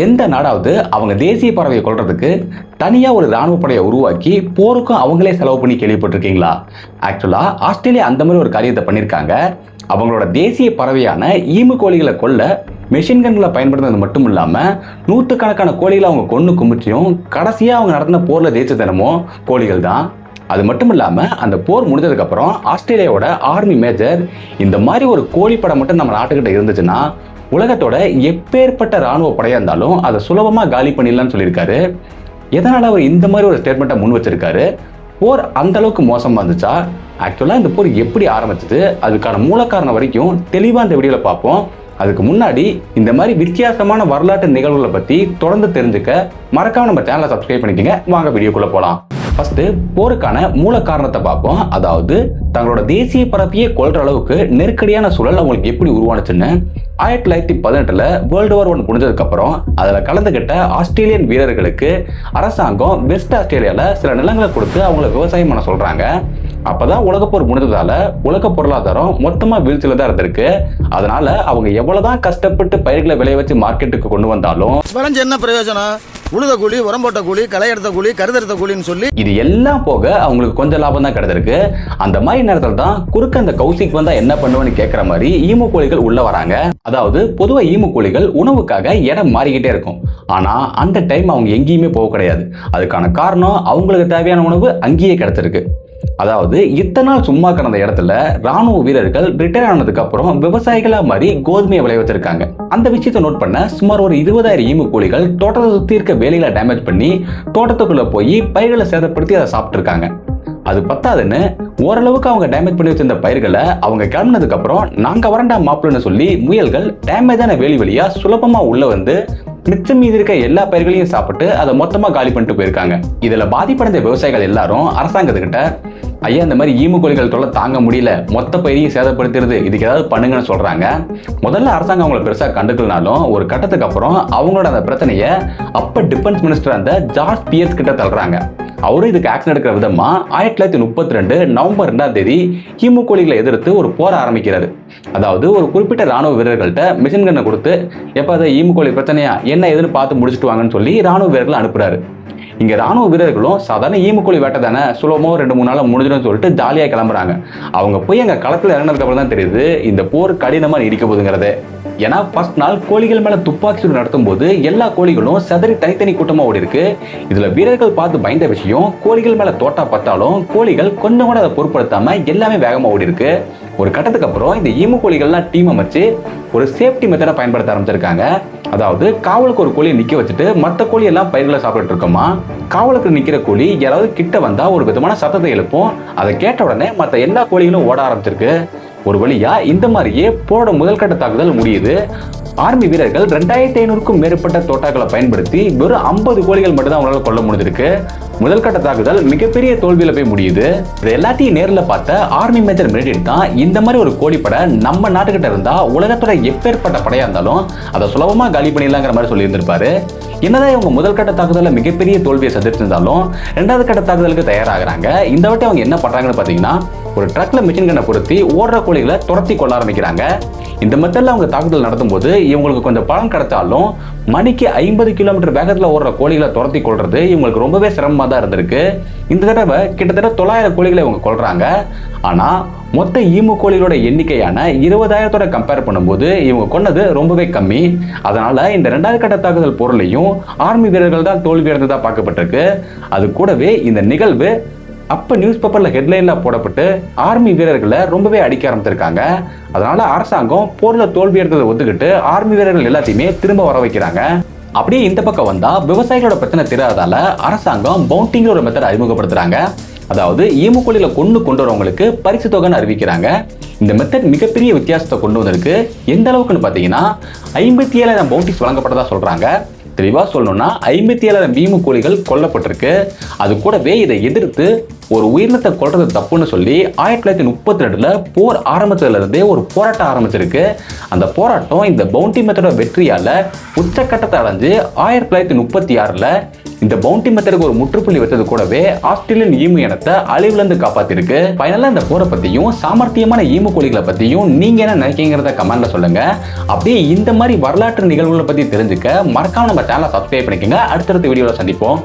எந்த நாடாவது அவங்க தேசிய பறவையை கொல்றதுக்கு தனியா ஒரு ராணுவ படையை உருவாக்கி போருக்கும் அவங்களே செலவு பண்ணி கேள்விப்பட்டிருக்கீங்களா? ஆக்சுவலா ஆஸ்திரேலியா அந்த மாதிரி ஒரு காரியத்தை பண்ணியிருக்காங்க. அவங்களோட தேசிய பறவையான ஈமு கோழிகளை கொல்ல மெஷின் கன்களை பயன்படுத்துறது மட்டும் இல்லாம நூற்றுக்கணக்கான கோழிகளை அவங்க கொன்னு குமிச்சியும் கடைசியா அவங்க நடத்தின போர்ல ஜெயிச்ச தினமும் கோழிகள் தான். அது மட்டும் இல்லாம அந்த போர் முடிஞ்சதுக்கு அப்புறம் ஆஸ்திரேலியாவோட ஆர்மி மேஜர் இந்த மாதிரி ஒரு கோழி படம் மட்டும் நம்ம நாட்டுக்கிட்ட இருந்துச்சுன்னா உலகத்தோட எப்பேற்பட்ட ராணுவ படையா இருந்தாலும் அதை சுலபமா காலி பண்ணிடலாம்னு சொல்லியிருக்காரு. எதனால அவர் இந்த மாதிரி ஒரு ஸ்டேட்மெண்ட்டை முன் வச்சிருக்காரு? போர் அந்த அளவுக்கு மோசமா இருந்துச்சா? ஆக்சுவலா இந்த போர் எப்படி ஆரம்பிச்சது, அதுக்கான மூல காரணம் வரைக்கும் தெளிவா இந்த வீடியோல பார்ப்போம். அதுக்கு முன்னாடி இந்த மாதிரி வித்தியாசமான வரலாற்று நிகழ்வுகளை பத்தி தொடர்ந்து தெரிஞ்சுக்க மறக்காம நம்ம சேனலை சப்ஸ்கிரைப் பண்ணிக்கங்க. வாங்க வீடியோக்குள்ள போலாம். ஃபர்ஸ்ட் போருக்கான மூல காரணத்தை பார்ப்போம். அதாவது தங்களோட தேசிய பரப்பியை கொல்ற அளவுக்கு நெருக்கடியான சூழல் அவங்களுக்கு எப்படி உருவானுச்சுன்னு 1918 வேர்ல்டு வார் 1 முடிஞ்சதுக்கு அப்புறம் அதில் கலந்துகிட்ட ஆஸ்திரேலியன் வீரர்களுக்கு அரசாங்கம் வெஸ்ட் ஆஸ்திரேலியால சில நிலங்களை கொடுத்து அவங்களை விவசாயம் பண்ண சொல்றாங்க. அப்பதான் உலகப்போர் முடிஞ்சதால உலக பொருளாதாரம் மொத்தமா வீழ்ச்சியில தான் இருந்திருக்கு. அதனால அவங்க எவ்வளவுதான் கஷ்டப்பட்டு பயிர்களை விளைய வச்சு மார்க்கெட்டுக்கு கொண்டு வந்தாலும் என்ன பிரயோஜனம்? உழுத கூலி, உரம் போட்ட கூலி, களை எடுத்த கூலி, கருதெடுத்த கூலின்னு சொல்லி இது எல்லாம் போக அவங்களுக்கு கொஞ்சம் லாபம் தான் கிடைச்சிருக்கு. அந்த மாதிரி நேரத்தில் தான் குறுக்க அந்த கௌசிக் வந்தா என்ன பண்ணுவேன்னு கேட்கிற மாதிரி ஈமு கோழிகள் உள்ள வராங்க. அதாவது பொதுவா ஈமு கோழிகள் உணவுக்காக இடம் மாறிக்கிட்டே இருக்கும். ஆனா அந்த டைம் அவங்க எங்கேயுமே போக கிடையாது. அதுக்கான காரணம் அவங்களுக்கு தேவையான உணவு அங்கேயே கிடைச்சிருக்கு. அதாவது இத்தனை நாள் சும்மா கிடந்த இடத்துல ராணுவ வீரர்கள் ரிட்டையர் ஆனதுக்கு அப்புறம் விவசாயிகளா மாதிரி கோதுமையை விளைய வச்சிருக்காங்க. அந்த விஷயத்தை நோட் பண்ண சுமார் ஒரு 20,000 ஈமு கோழிகள் தோட்டத்தை சுத்தி இருக்க வேலைகளை டேமேஜ் பண்ணி தோட்டத்துக்குள்ள போய் பயிர்களை சேதப்படுத்தி அதை சாப்பிட்டு இருக்காங்க. அது பத்தாதுன்னு ஓரளவுக்கு அவங்க டேமேஜ் பண்ணி வச்சிருந்த பயிர்களை அவங்க கிளம்பினதுக்கு அப்புறம் நாங்க வரண்டா மாப்பிள்ளைன்னு சொல்லி முயல்கள் டேமேஜான வேலி வழியா சுலபமா உள்ள வந்து மிச்சம் மீதி இருக்க எல்லா பயிர்களையும் சாப்பிட்டு அதை மொத்தமா காலி பண்ணிட்டு போயிருக்காங்க. இதுல பாதிப்படைந்த விவசாயிகள் எல்லாரும் அரசாங்கத்துக்கிட்ட, ஐயா இந்த மாதிரி ஈமு கோழிகள் தொல்லை தாங்க முடியல, மொத்த பயிரையும் சேதப்படுத்துறது, இதுக்கு ஏதாவது பண்ணுங்கன்னு சொல்றாங்க. முதல்ல அரசாங்கம் அவங்களை பெருசா கண்டுக்கலனாலும் ஒரு கட்டத்துக்கு அப்புறம் அவங்களோட அந்த பிரச்சனையை அப்ப டிஃபென்ஸ் மினிஸ்டர் அந்த ஜார்ஜ் பியர்ஸ் கிட்ட தள்ளுறாங்க. அவரும் இதுக்கு ஆக்ஷன் எடுக்கிற விதமா 1932 நவம்பர் 2 ஈமு கோழிகளை எதிர்த்து ஒரு போர ஆரம்பிக்கிறாரு. அதாவது ஒரு குறிப்பிட்ட ராணுவ வீரர்கள்ட்ட மிஷின் கன்னை கொடுத்து எப்ப அதை ஈமு கோழி பிரச்சனையா என்ன எதுன்னு பார்த்து முடிச்சுட்டு வாங்கன்னு சொல்லி ராணுவ வீரர்கள் அனுப்புறாரு. இங்க ராணுவ வீரர்களும் சாதாரண ஈமு கோழி வேட்டை தானே, சுலபமா 2-3 நாள் முடிஞ்சிடும் சொல்லிட்டு ஜாலியா கிளம்புறாங்க. அவங்க போய் அங்க களத்துல இறங்கினதுக்கு அப்புறம் தான் தெரியுது இந்த போர் கடினமா நீடிக்க போகுதுங்கிறது. ஏன்னா ஃபர்ஸ்ட் நாள் கோழிகள் மேல துப்பாக்கி சூடு நடத்தும் போது எல்லா கோழிகளும் செதறி தனித்தனி கூட்டமா ஓடி இருக்கு. இதுல வீரர்கள் பார்த்து பயந்த விஷயம், கோழிகள் மேல தோட்டா பார்த்தாலும் கோழிகள் கொஞ்சம் கூட அதை பொருட்படுத்தாம எல்லாமே வேகமா ஓடி இருக்கு. ஒரு கட்டத்துக்கு அப்புறம் இந்த ஈமு கோழிகள்லாம் டீம் அமைச்சு ஒரு சேஃப்டி மெத்தடை பயன்படுத்த ஆரம்பிச்சிருக்காங்க. அதாவது காவலுக்கு ஒரு கோழியை நிக்க வச்சுட்டு மற்ற கோழி எல்லாம் பயிர்களை சாப்பிட்டு இருக்கோமா, காவலுக்கு நிக்கிற கோழி யாராவது கிட்ட வந்தா ஒரு விதமான சத்தத்தை எழுப்பும். அதை கேட்ட உடனே மற்ற எல்லா கோழிகளும் ஓட ஆரம்பிச்சிருக்கு. ஒரு வழியா இந்த மாதிரியே போரோட முதல் கட்ட தாக்குதல் முடியுது. ஆர்மி வீரர்கள் 2500க்கும் மேற்பட்ட தோட்டாக்களை பயன்படுத்தி வெறும் 50 கோழிகள் மட்டும்தான் அவங்களால கொல்ல முடிஞ்சிருக்கு. முதல் கட்ட தாக்குதல் மிகப்பெரிய தோல்வியில போய் முடியுது. இது எல்லாத்தையும் நேரில் பார்த்த ஆர்மி மேஜர் மெரிடிட் தான் இந்த மாதிரி ஒரு கோழிப்படை நம்ம நாட்டுக்கிட்ட இருந்தா உலகத்தோட எப்பேற்பட்ட படையா இருந்தாலும் அதை சுலபமா காலி பண்ணிடலாங்கிற மாதிரி சொல்லியிருந்திருப்பாரு. என்னதான் இவங்க முதல் கட்ட தாக்குதல மிகப்பெரிய தோல்வியை சந்திச்சிருந்தாலும் 2வது கட்ட தாக்குதலுக்கு தயாராகிறாங்க. இந்த வாட்டி அவங்க என்ன பண்றாங்கன்னு பாத்தீங்கன்னா ஒரு ட்ரக்ல மிஷின் கன்னை பொருத்தி ஓடுற கோழிகளை துரத்தி கொள்ள ஆரம்பிக்கிறாங்க. இந்த மெத்தட்ல அவங்க தாக்குதல் நடத்தும் போது இவங்களுக்கு கொஞ்சம் பலன் கிடைச்சாலும் மணிக்கு 50 கிலோமீட்டர் வேகத்துல ஓடுற கோழிகளை துரத்தி கொள்றது இவங்களுக்கு ரொம்பவே சிரமமா தான் இருந்திருக்கு. இந்த தடவை கிட்டத்தட்ட 900 கோழிகளை இவங்க கொள்றாங்க. ஆனா மொத்த ஈமு கோழிகளோட எண்ணிக்கையான 20,000தோட கம்பேர் பண்ணும்போது இவங்க கொன்னது ரொம்பவே கம்மி. அதனால இந்த 2வது கட்ட தாக்குதல் பொருளையும் ஆர்மி வீரர்கள் தான் தோல்வி அடைந்ததா பார்க்கப்பட்டிருக்கு. அது கூடவே இந்த நிகழ்வு அப்ப நியூஸ் பேப்பர்ல ஹெட்லைன்ல போடப்பட்டு ஆர்மி வீரர்களை ரொம்பவே அடிக்க ஆரம்பிச்சிருக்காங்க. அதனால அரசாங்கம் போர்ல தோல்வி எடுத்ததை ஒத்துக்கிட்டு ஆர்மி வீரர்கள் எல்லாத்தையுமே திரும்ப வர வைக்கிறாங்க. அப்படியே இந்த பக்கம் வந்தா விவசாயிகளோட பிரச்சனை தெரியாததால அரசாங்கம் பவுண்டிங்கிற ஒரு மெத்தட் அறிமுகப்படுத்துறாங்க. அதாவது ஈமு கோழிகளை கொண்டு வரவங்களுக்கு பரிசு தொகைன்னு அறிவிக்கிறாங்க. இந்த மெத்தட் மிகப்பெரிய வித்தியாசத்தை கொண்டு வந்திருக்கு. எந்த அளவுக்குன்னு பாத்தீங்கன்னா 57,000 பவுண்டிஸ் வழங்கப்பட்டதா சொல்றாங்க. தெளிவா சொல்லணும்னா 57,000 ஈமு கோழிகள் கொல்லப்பட்டிருக்கு. அது கூடவே இதை எதிர்த்து ஒரு உயிரினத்தை கொல்றது தப்புன்னு சொல்லி 1932 போர் ஆரம்பிச்சதுல இருந்தே ஒரு போராட்டம் ஆரம்பிச்சிருக்கு. அந்த போராட்டம் இந்த பவுண்டி மெத்தடோட வெற்றியால உச்சக்கட்டத்தை அடைஞ்சு 1936 இந்த பவுண்டி மெத்தடுக்கு ஒரு முற்றுப்புள்ளி வச்சது கூடவே ஆஸ்திரேலியன் ஈமு இனத்தை அழிவுலேருந்து காப்பாத்திருக்கு. ஃபைனலா இந்த போரை பத்தியும் சாமர்த்தியமான ஈமு கோழிகளை பத்தியும் நீங்க என்ன நினைக்கிறீங்கிறத கமெண்ட்ல சொல்லுங்க. அப்படியே இந்த மாதிரி வரலாற்று நிகழ்வுகளை பத்தி தெரிஞ்சுக்க மறக்காம நம்ம சேனலை சப்ஸ்கிரைப் பண்ணிக்கங்க. அடுத்தடுத்த வீடியோல சந்திப்போம்.